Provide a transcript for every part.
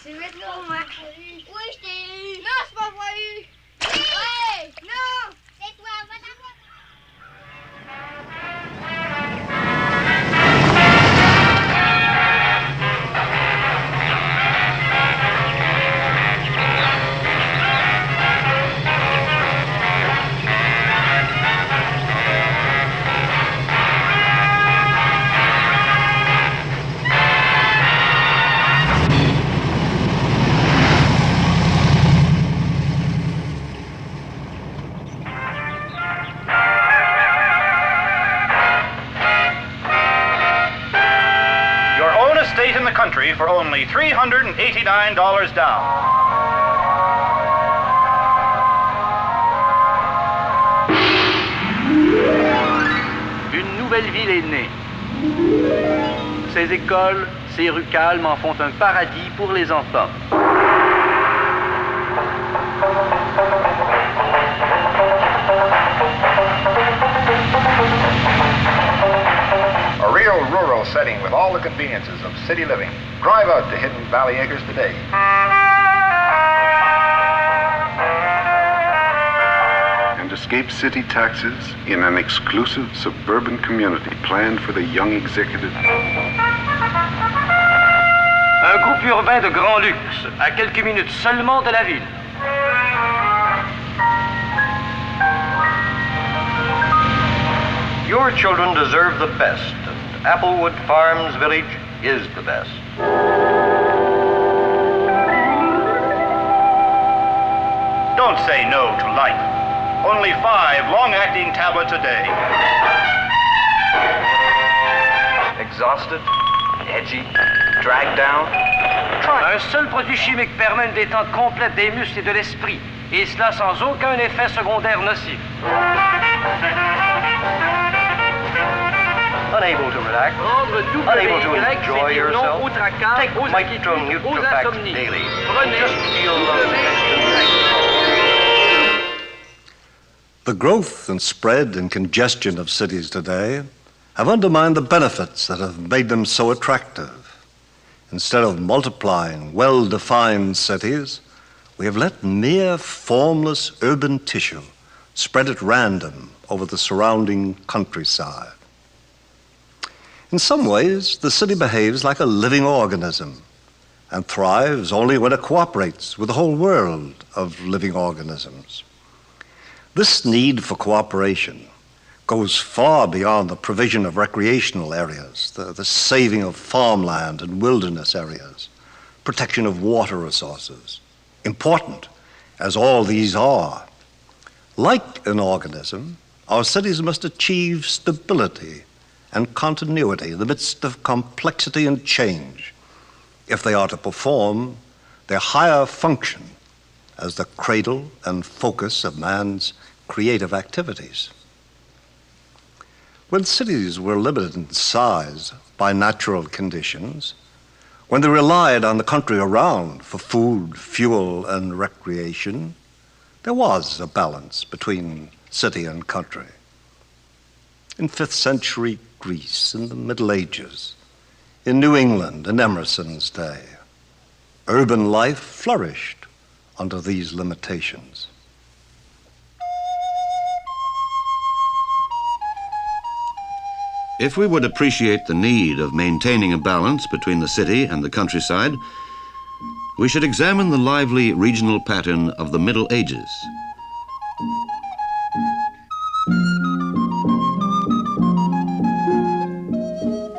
C'est maintenant, moi. Oui, je t'ai eu. Non, c'est pas vrai. Oui. Ouais, non. C'est toi, va t'avoir. Estate in the country for only $389 down. Une nouvelle ville est née. Ces écoles, ces rues calmes en font un paradis pour les enfants. A real rural setting with all the conveniences of city living. Drive out to Hidden Valley Acres today. And escape city taxes in an exclusive suburban community planned for the young executive. Un groupe urbain de grand luxe, à quelques minutes seulement de la ville. Your children deserve the best, and Applewood Farms Village is the best. Don't say no to life. Only 5 long-acting tablets a day. Exhausted, edgy, dragged down. Un seul produit chimique permet une détente complète des muscles et de l'esprit, et cela sans aucun effet secondaire nocif. Unable to relax, unable to enjoy yourself, take Mictrum Nutrafax daily. Just feel The growth and spread and congestion of cities today have undermined the benefits that have made them so attractive. Instead of multiplying well-defined cities, we have let mere formless urban tissue spread at random over the surrounding countryside. In some ways, the city behaves like a living organism and thrives only when it cooperates with the whole world of living organisms. This need for cooperation goes far beyond the provision of recreational areas, the saving of farmland and wilderness areas, protection of water resources, important as all these are. Like an organism, our cities must achieve stability and continuity in the midst of complexity and change if they are to perform their higher function as the cradle and focus of man's creative activities. When cities were limited in size by natural conditions, when they relied on the country around for food, fuel, and recreation, there was a balance between city and country. In 5th century Greece, in the Middle Ages, in New England in Emerson's day, urban life flourished under these limitations. If we would appreciate the need of maintaining a balance between the city and the countryside, we should examine the lively regional pattern of the Middle Ages.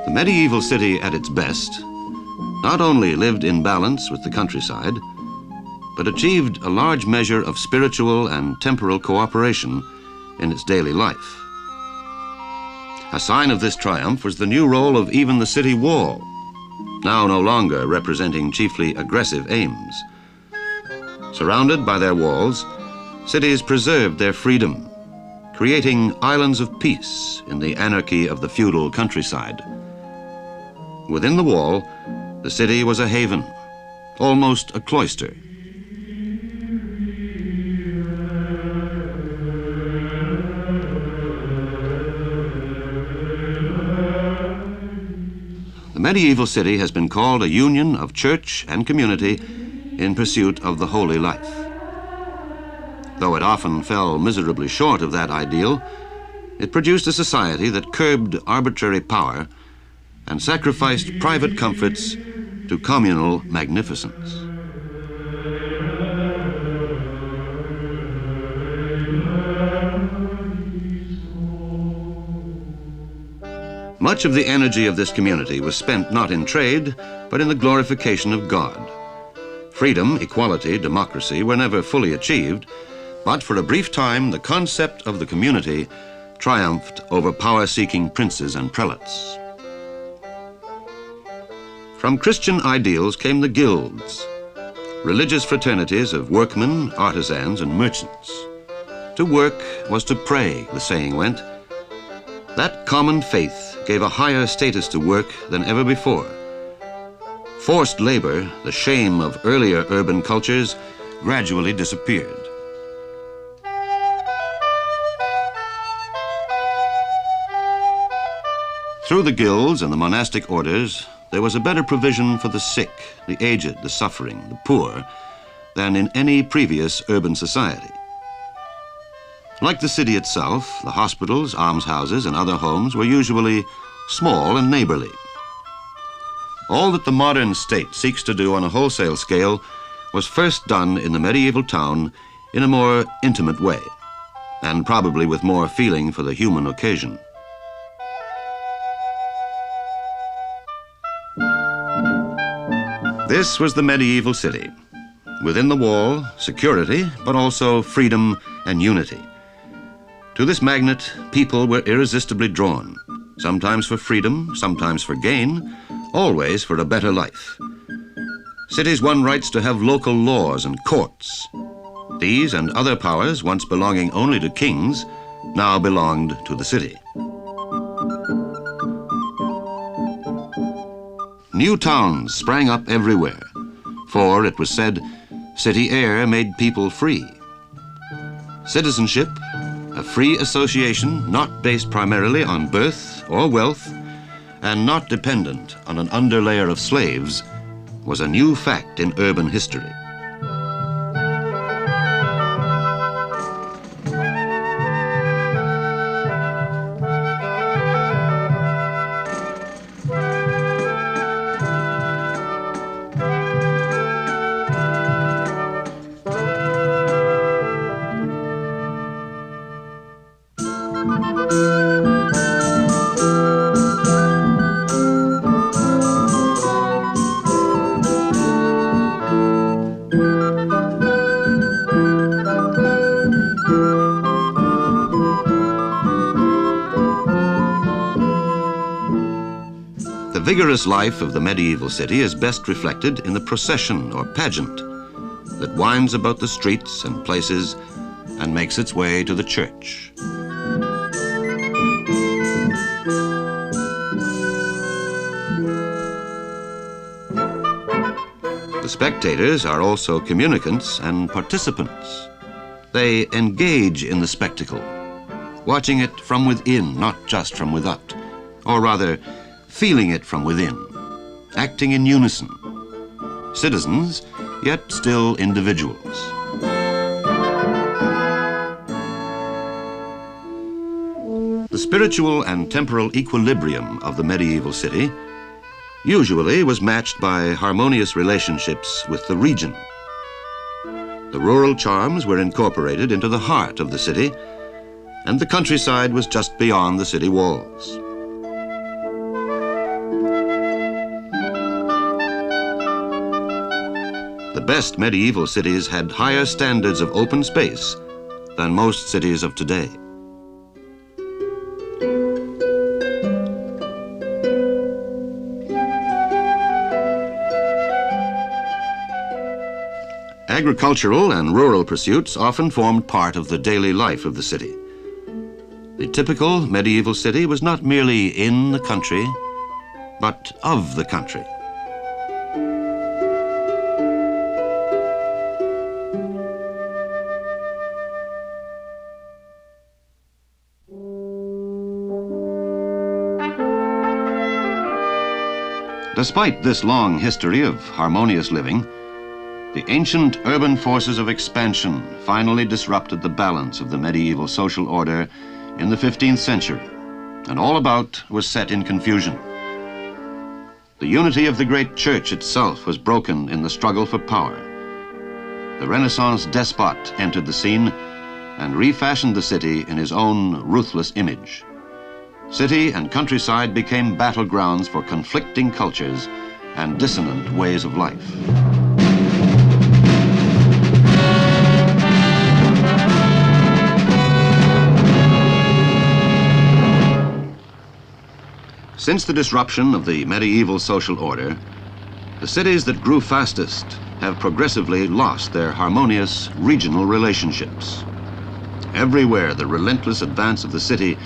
The medieval city at its best not only lived in balance with the countryside, but achieved a large measure of spiritual and temporal cooperation in its daily life. A sign of this triumph was the new role of even the city wall, now no longer representing chiefly aggressive aims. Surrounded by their walls, cities preserved their freedom, creating islands of peace in the anarchy of the feudal countryside. Within the wall, the city was a haven, almost a cloister. The medieval city has been called a union of church and community in pursuit of the holy life. Though it often fell miserably short of that ideal, it produced a society that curbed arbitrary power and sacrificed private comforts to communal magnificence. Much of the energy of this community was spent not in trade, but in the glorification of God. Freedom, equality, democracy were never fully achieved, but for a brief time the concept of the community triumphed over power-seeking princes and prelates. From Christian ideals came the guilds, religious fraternities of workmen, artisans, and merchants. To work was to pray, the saying went. That common faith gave a higher status to work than ever before. Forced labor, the shame of earlier urban cultures, gradually disappeared. Through the guilds and the monastic orders, there was a better provision for the sick, the aged, the suffering, the poor, than in any previous urban society. Like the city itself, the hospitals, almshouses, and other homes were usually small and neighborly. All that the modern state seeks to do on a wholesale scale was first done in the medieval town in a more intimate way, and probably with more feeling for the human occasion. This was the medieval city. Within the wall, security, but also freedom and unity. To this magnet, people were irresistibly drawn, sometimes for freedom, sometimes for gain, always for a better life. Cities won rights to have local laws and courts. These and other powers, once belonging only to kings, now belonged to the city. New towns sprang up everywhere, for, it was said, city air made people free. Citizenship, a free association not based primarily on birth or wealth and not dependent on an underlayer of slaves, was a new fact in urban history. The vigorous life of the medieval city is best reflected in the procession or pageant that winds about the streets and places and makes its way to the church. The spectators are also communicants and participants. They engage in the spectacle, watching it from within, not just from without, or rather, feeling it from within, acting in unison. Citizens, yet still individuals. The spiritual and temporal equilibrium of the medieval city usually was matched by harmonious relationships with the region. The rural charms were incorporated into the heart of the city, and the countryside was just beyond the city walls. The best medieval cities had higher standards of open space than most cities of today. Agricultural and rural pursuits often formed part of the daily life of the city. The typical medieval city was not merely in the country, but of the country. Despite this long history of harmonious living, the ancient urban forces of expansion finally disrupted the balance of the medieval social order in the 15th century, and all about was set in confusion. The unity of the great church itself was broken in the struggle for power. The Renaissance despot entered the scene and refashioned the city in his own ruthless image. City and countryside became battlegrounds for conflicting cultures and dissonant ways of life. Since the disruption of the medieval social order, the cities that grew fastest have progressively lost their harmonious regional relationships. Everywhere, the relentless advance of the city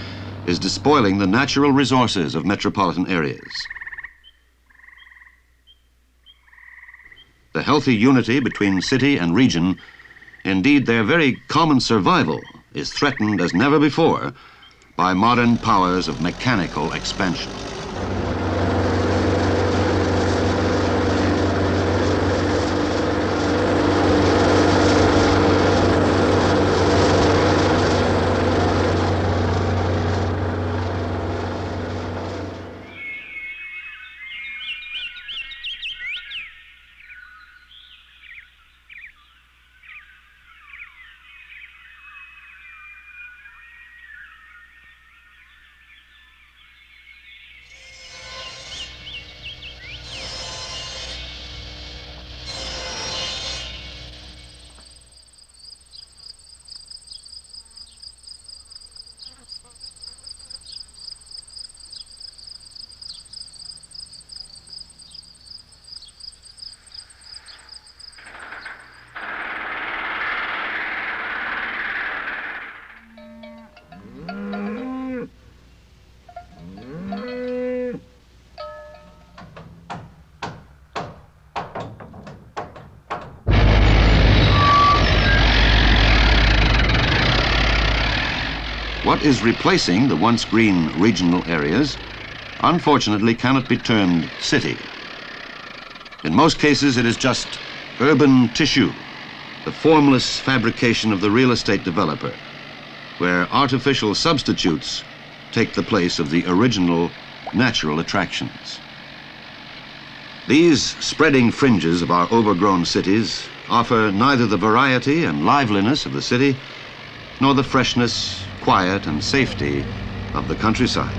is despoiling the natural resources of metropolitan areas. The healthy unity between city and region, indeed their very common survival, is threatened as never before by modern powers of mechanical expansion. What is replacing the once green regional areas, unfortunately, cannot be termed city. In most cases, it is just urban tissue, the formless fabrication of the real estate developer, where artificial substitutes take the place of the original natural attractions. These spreading fringes of our overgrown cities offer neither the variety and liveliness of the city, nor the freshness, quiet, and safety of the countryside.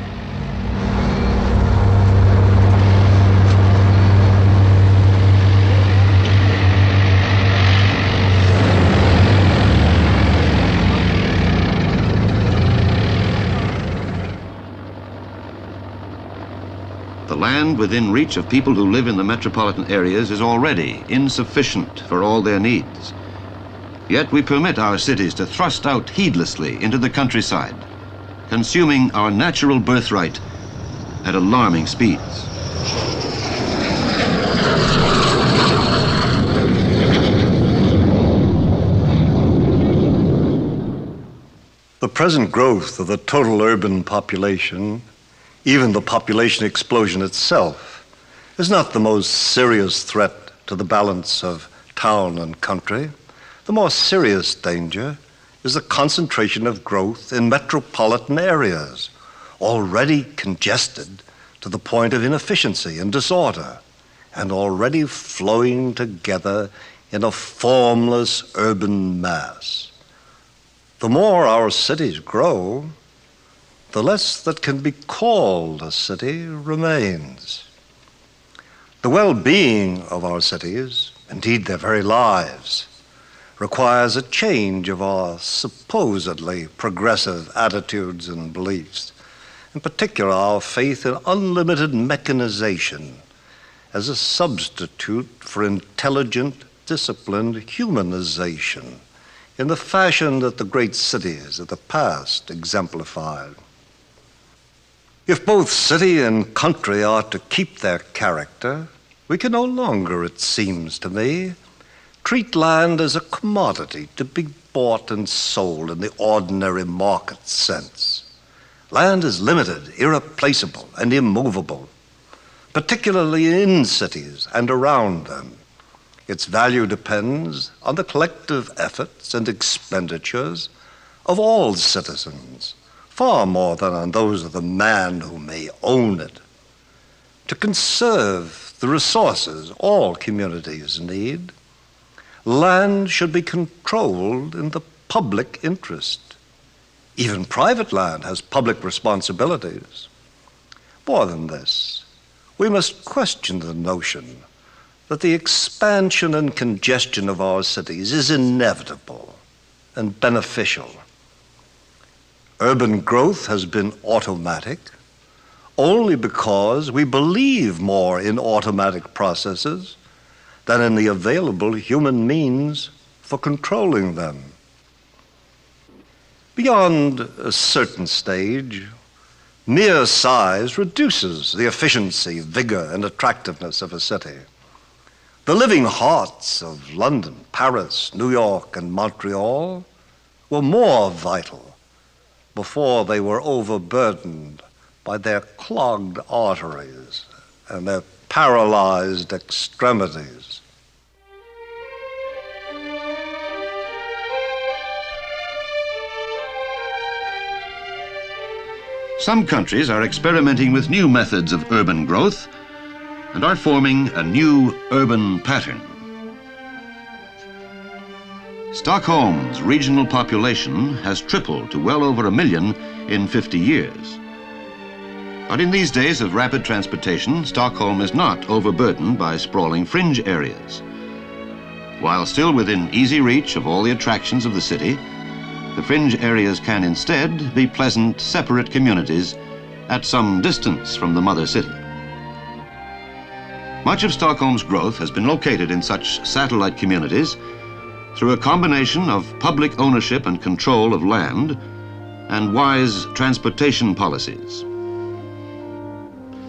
The land within reach of people who live in the metropolitan areas is already insufficient for all their needs. Yet we permit our cities to thrust out heedlessly into the countryside, consuming our natural birthright at alarming speeds. The present growth of the total urban population, even the population explosion itself, is not the most serious threat to the balance of town and country. The more serious danger is the concentration of growth in metropolitan areas, already congested to the point of inefficiency and disorder, and already flowing together in a formless urban mass. The more our cities grow, the less that can be called a city remains. The well-being of our cities, indeed their very lives, requires a change of our supposedly progressive attitudes and beliefs, in particular our faith in unlimited mechanization as a substitute for intelligent, disciplined humanization in the fashion that the great cities of the past exemplified. If both city and country are to keep their character, we can no longer, it seems to me, treat land as a commodity to be bought and sold in the ordinary market sense. Land is limited, irreplaceable, and immovable, particularly in cities and around them. Its value depends on the collective efforts and expenditures of all citizens, far more than on those of the man who may own it. To conserve the resources all communities need, land should be controlled in the public interest. Even private land has public responsibilities. More than this, we must question the notion that the expansion and congestion of our cities is inevitable and beneficial. Urban growth has been automatic only because we believe more in automatic processes than in the available human means for controlling them. Beyond a certain stage, mere size reduces the efficiency, vigor, and attractiveness of a city. The living hearts of London, Paris, New York, and Montreal were more vital before they were overburdened by their clogged arteries and their paralyzed extremities. Some countries are experimenting with new methods of urban growth and are forming a new urban pattern. Stockholm's regional population has tripled to well over 1 million in 50 years. But in these days of rapid transportation, Stockholm is not overburdened by sprawling fringe areas. While still within easy reach of all the attractions of the city, the fringe areas can instead be pleasant, separate communities at some distance from the mother city. Much of Stockholm's growth has been located in such satellite communities through a combination of public ownership and control of land and wise transportation policies.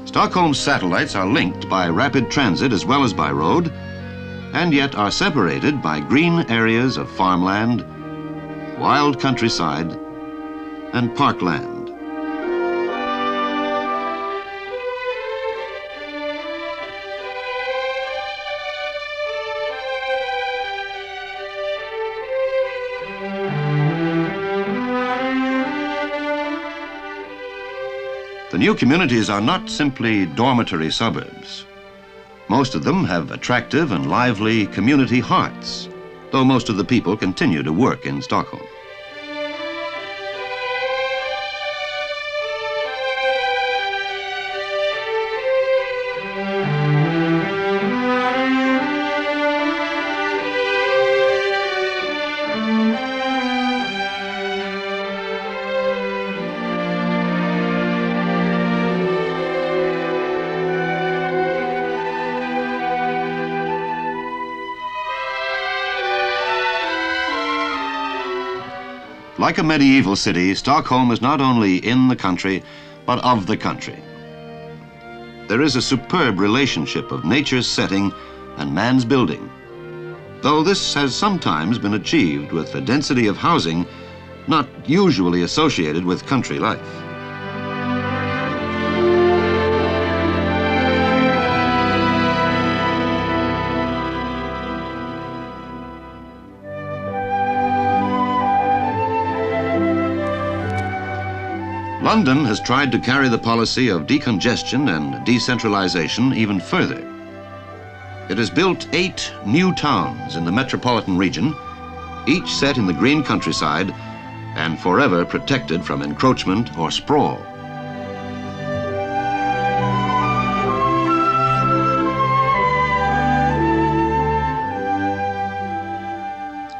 Stockholm's satellites are linked by rapid transit as well as by road, and yet are separated by green areas of farmland, wild countryside, and parkland. The new communities are not simply dormitory suburbs. Most of them have attractive and lively community hearts, though most of the people continue to work in Stockholm. Like a medieval city, Stockholm is not only in the country, but of the country. There is a superb relationship of nature's setting and man's building, though this has sometimes been achieved with a density of housing not usually associated with country life. London has tried to carry the policy of decongestion and decentralization even further. It has built 8 new towns in the metropolitan region, each set in the green countryside and forever protected from encroachment or sprawl.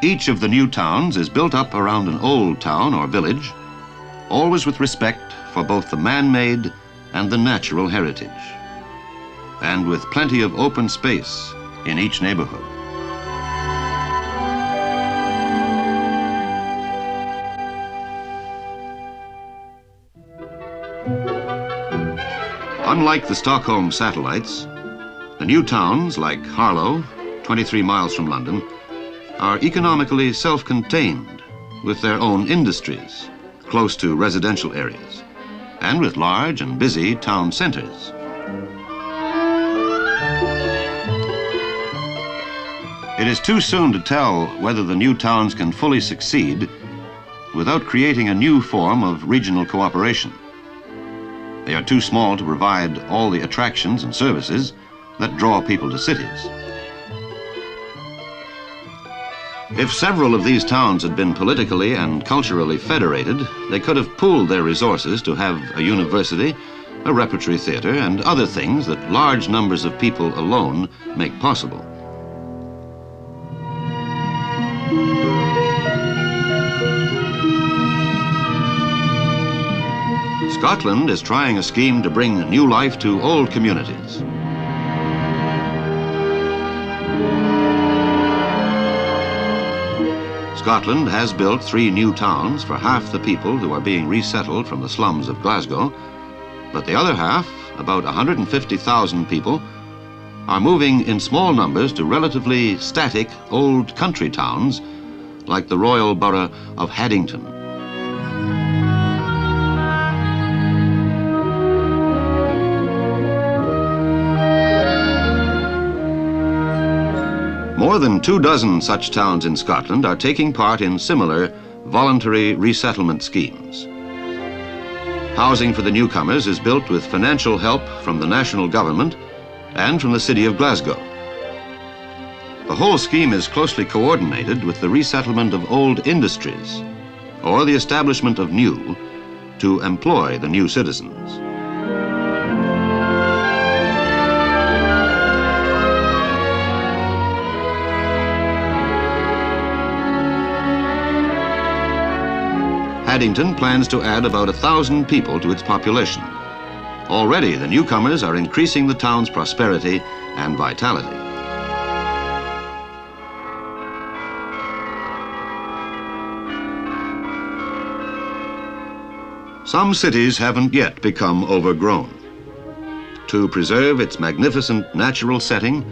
Each of the new towns is built up around an old town or village, always with respect for both the man-made and the natural heritage, and with plenty of open space in each neighborhood. Unlike the Stockholm satellites, the new towns like Harlow, 23 miles from London, are economically self-contained with their own industries, close to residential areas, and with large and busy town centers. It is too soon to tell whether the new towns can fully succeed without creating a new form of regional cooperation. They are too small to provide all the attractions and services that draw people to cities. If several of these towns had been politically and culturally federated, they could have pooled their resources to have a university, a repertory theater, and other things that large numbers of people alone make possible. Scotland is trying a scheme to bring new life to old communities. Scotland has built 3 new towns for half the people who are being resettled from the slums of Glasgow, but the other half, about 150,000 people, are moving in small numbers to relatively static old country towns like the Royal Borough of Haddington. More than 24 such towns in Scotland are taking part in similar voluntary resettlement schemes. Housing for the newcomers is built with financial help from the national government and from the city of Glasgow. The whole scheme is closely coordinated with the resettlement of old industries or the establishment of new to employ the new citizens. Haddington plans to add about 1,000 people to its population. Already, the newcomers are increasing the town's prosperity and vitality. Some cities haven't yet become overgrown. To preserve its magnificent natural setting,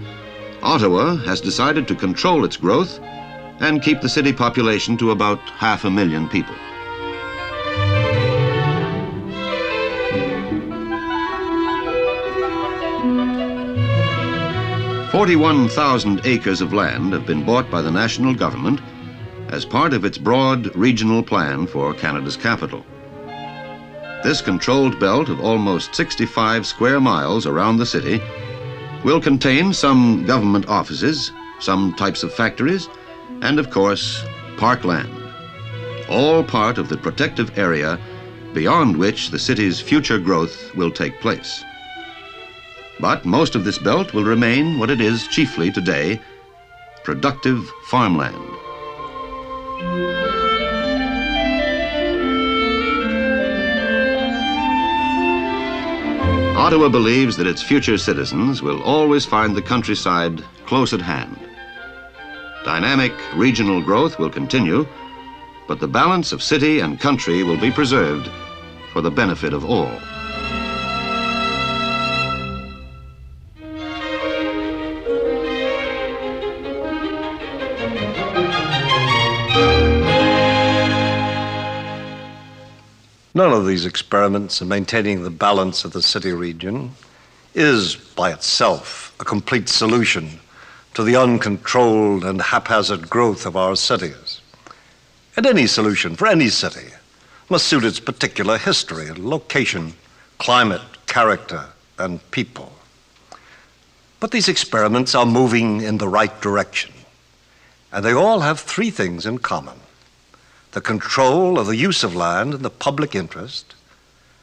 Ottawa has decided to control its growth and keep the city population to about 500,000 people. $41,000 acres of land have been bought by the national government as part of its broad regional plan for Canada's capital. This controlled belt of almost 65 square miles around the city will contain some government offices, some types of factories, and of course, parkland, all part of the protective area beyond which the city's future growth will take place. But most of this belt will remain what it is chiefly today, productive farmland. Ottawa believes that its future citizens will always find the countryside close at hand. Dynamic regional growth will continue, but the balance of city and country will be preserved for the benefit of all. None of these experiments in maintaining the balance of the city region is, by itself, a complete solution to the uncontrolled and haphazard growth of our cities. And any solution for any city must suit its particular history, location, climate, character, and people. But these experiments are moving in the right direction, and they all have 3 things in common: the control of the use of land in the public interest,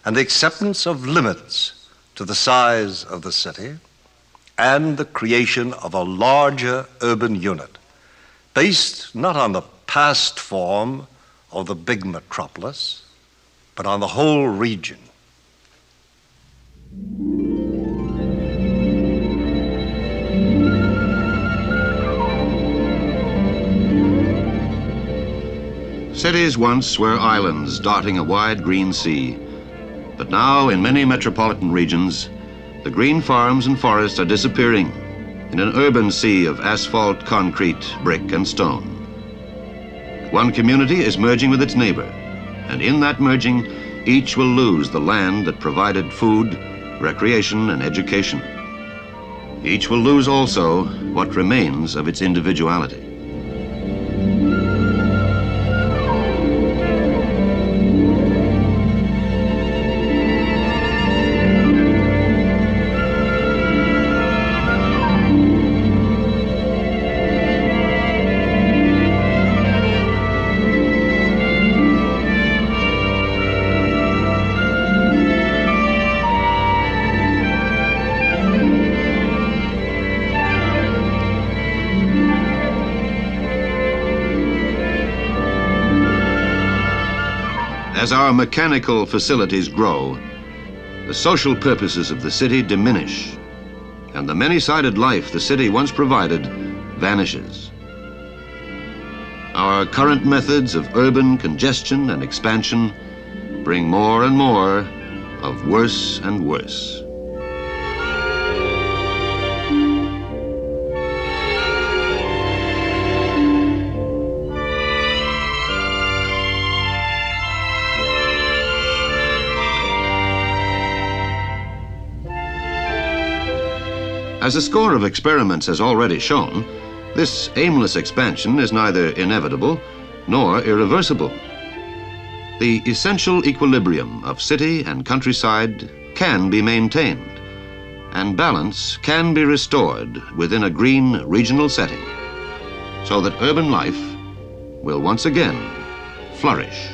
and the acceptance of limits to the size of the city, and the creation of a larger urban unit based not on the past form of the big metropolis, but on the whole region. Cities once were islands dotting a wide green sea, but now in many metropolitan regions, the green farms and forests are disappearing in an urban sea of asphalt, concrete, brick, and stone. One community is merging with its neighbor, and in that merging, each will lose the land that provided food, recreation, and education. each will lose also what remains of its individuality. As our mechanical facilities grow, the social purposes of the city diminish, and the many-sided life the city once provided vanishes. Our current methods of urban congestion and expansion bring more and more of worse and worse. As a score of experiments has already shown, this aimless expansion is neither inevitable nor irreversible. The essential equilibrium of city and countryside can be maintained, and balance can be restored within a green regional setting, so that urban life will once again flourish.